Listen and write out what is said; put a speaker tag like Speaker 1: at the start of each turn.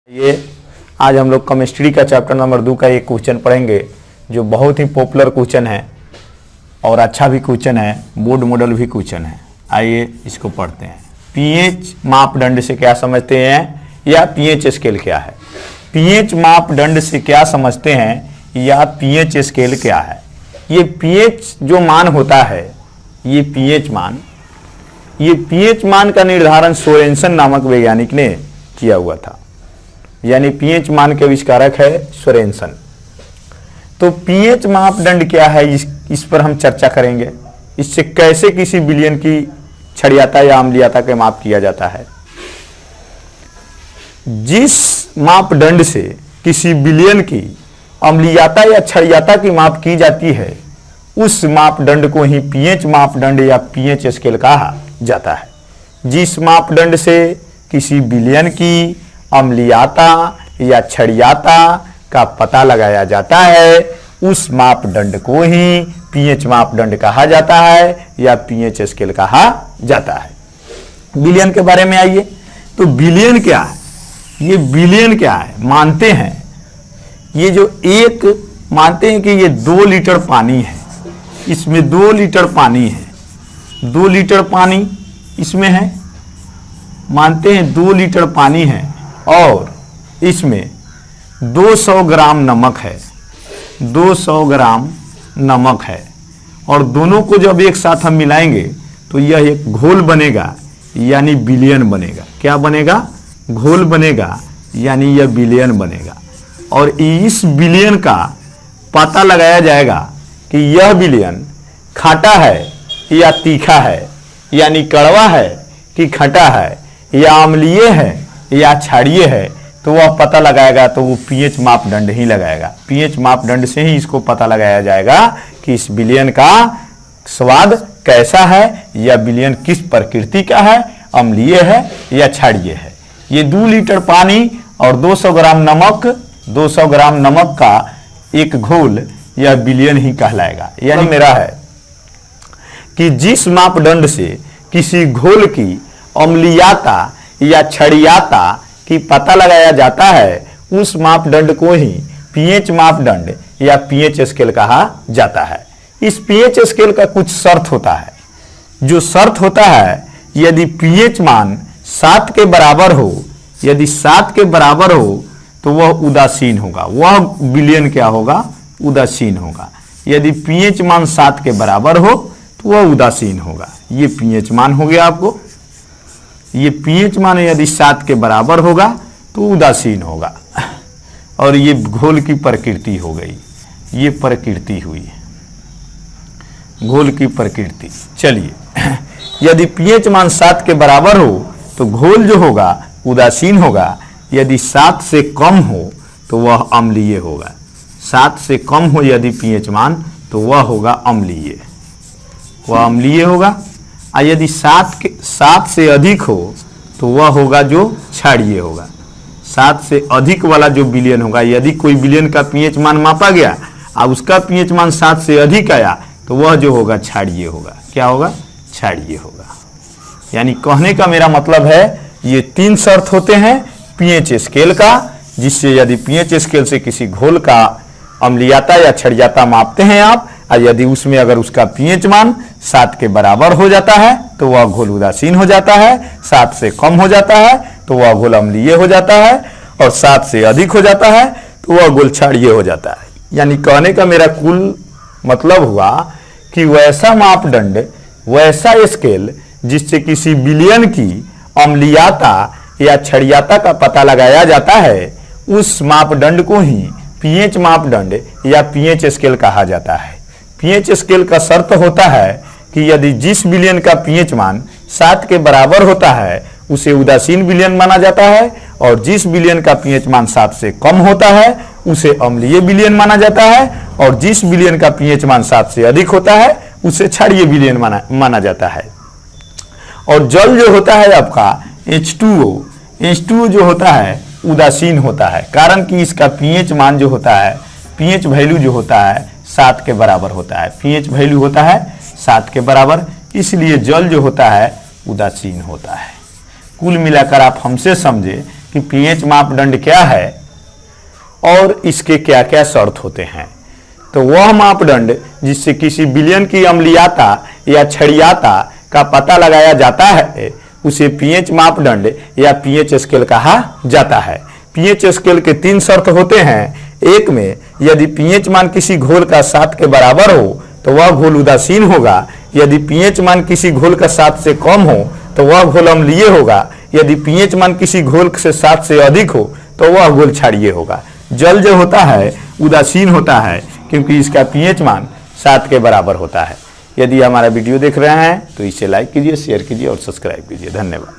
Speaker 1: ये आज हम लोग केमिस्ट्री का चैप्टर नंबर 2 का एक क्वेश्चन पढ़ेंगे जो बहुत ही पॉपुलर क्वेश्चन है और अच्छा भी क्वेश्चन है, बोर्ड मॉडल भी क्वेश्चन है। आइए इसको पढ़ते हैं। पीएच मापदंड से क्या समझते हैं या पीएच स्केल क्या है। पीएच मापदंड से क्या समझते हैं या पीएच स्केल क्या है। ये पीएच जो मान होता है, ये पीएच मान का निर्धारण सोरेनसन नामक वैज्ञानिक ने किया हुआ था, यानी पीएच मान के आविष्कारक है सोरेनसन। तो पीएच मापदंड क्या है, इस पर हम चर्चा करेंगे। इससे कैसे किसी विलयन की क्षारीयता या अम्लीयता का माप किया जाता है। जिस मापदंड से किसी विलयन की अम्लीयता या क्षारीयता की माप की जाती है, उस मापदंड को ही पीएच मापदंड या पीएच स्केल कहा जाता है। जिस मापदंड से किसी विलयन की अम्लीयता या क्षारीयता का पता लगाया जाता है, उस मापदंड को ही पीएच मापदंड कहा जाता है या पीएच स्केल कहा जाता है। विलयन के बारे में आइए। तो विलयन क्या है, ये विलयन क्या है मानते हैं। ये जो एक मानते हैं कि ये 2 लीटर पानी है, इसमें 2 लीटर पानी है, 2 लीटर पानी इसमें है, मानते हैं 2 लीटर पानी है और इसमें 200 ग्राम नमक है, 200 ग्राम नमक है। और दोनों को जब एक साथ हम मिलाएंगे तो यह एक घोल बनेगा, यानी विलयन बनेगा। क्या बनेगा? घोल बनेगा, यानी यह विलयन बनेगा। और इस विलयन का पता लगाया जाएगा कि यह विलयन खट्टा है या तीखा है, यानी कड़वा है कि खट्टा है, या अम्लीय है या क्षारीय है। तो वह पता लगाएगा तो वो पीएच मापदंड ही लगाएगा। पीएच मापदंड से ही इसको पता लगाया जाएगा कि इस विलयन का स्वाद कैसा है या विलयन किस प्रकृति का है, अम्लीय है या क्षारीय है। ये 2 लीटर पानी और 200 ग्राम नमक, 200 ग्राम नमक का एक घोल, यह विलयन ही कहलाएगा। यानी मेरा है कि जिस मापदंड से किसी घोल की अम्लीयता या क्षारीयता की पता लगाया जाता है, उस मापदंड को ही पीएच मापदंड या पीएच स्केल कहा जाता है। इस पीएच स्केल का कुछ शर्त होता है। जो शर्त होता है, यदि पीएच मान 7 के बराबर हो, यदि 7 के बराबर हो तो वह उदासीन होगा। वह विलयन क्या होगा? उदासीन होगा। यदि पीएच मान 7 के बराबर हो तो वह उदासीन होगा। ये पीएच मान हो गया आपको। ये पीएच मान यदि 7 के बराबर होगा तो उदासीन होगा। और ये घोल की प्रकृति हो गई, ये प्रकृति हुई घोल की प्रकृति। चलिए, यदि पीएच मान 7 के बराबर हो तो घोल जो होगा उदासीन होगा। यदि 7 से कम हो तो वह अम्लीय होगा। 7 से कम हो यदि पीएच मान तो वह होगा अम्लीय, वह अम्लीय होगा। और यदि 7 से अधिक हो तो वह होगा जो क्षारीय होगा। 7 से अधिक वाला जो विलयन होगा, यदि कोई विलयन का पीएच मान मापा गया और उसका पीएच मान 7 से अधिक आया तो वह जो होगा क्षारीय होगा। क्या होगा? क्षारीय होगा। यानी कहने का मेरा मतलब है, ये 3 शर्त होते हैं पीएच स्केल का, जिससे यदि पीएच स्केल से किसी घोल का अम्लीयता या क्षारीयता मापते हैं आप, और यदि उसमें अगर उसका पीएच मान 7 के बराबर हो जाता है तो वह घोल उदासीन हो जाता है, 7 से कम हो जाता है तो वह घोल अम्लीय हो जाता है, और 7 से अधिक हो जाता है तो वह घोल क्षारीय हो जाता है। यानी कहने का मेरा कुल मतलब हुआ कि वैसा मापदंड, वैसा स्केल जिससे किसी विलयन की अम्लीयता या क्षारीयता का पता लगाया जाता है, उस मापदंड को ही पीएच मापदंड या पीएच स्केल कहा जाता है। पीएच स्केल का शर्त होता है कि यदि जिस विलयन का पीएच मान 7 के बराबर होता है उसे उदासीन विलयन माना जाता है, और जिस विलयन का पीएच मान 7 से कम होता है उसे अम्लीय विलयन माना जाता है, और जिस विलयन का पीएच मान 7 से अधिक होता है उसे क्षारीय विलयन माना जाता है। और जल जो होता है आपका H2O जो होता है उदासीन होता है, कारण कि इसका पीएच मान जो होता है, पीएच वैल्यू जो होता है 7 के बराबर होता है। पीएच वैल्यू होता है 7 के बराबर, इसलिए जल जो होता है उदासीन होता है। कुल मिलाकर आप हमसे समझे कि कि पीएच मापदंड क्या है और इसके क्या क्या शर्त होते हैं। तो वह मापदंड जिससे किसी विलयन की अम्लीयता या क्षारीयता का पता लगाया जाता है उसे पीएच मापदंड या पीएच स्केल कहा जाता है। पीएच स्केल के 3 शर्त होते हैं। एक में यदि पीएच मान किसी घोल का 7 के बराबर हो तो वह घोल उदासीन होगा। यदि पीएच मान किसी घोल का 7 से कम हो तो वह घोल अम्लीय होगा। यदि पीएच मान किसी घोल से 7 से अधिक हो तो वह घोल क्षारीय होगा। जल जो होता है उदासीन होता है क्योंकि इसका पीएच मान 7 के बराबर होता है। यदि हमारा वीडियो देख रहे हैं तो इसे लाइक कीजिए, शेयर कीजिए और सब्सक्राइब कीजिए। धन्यवाद।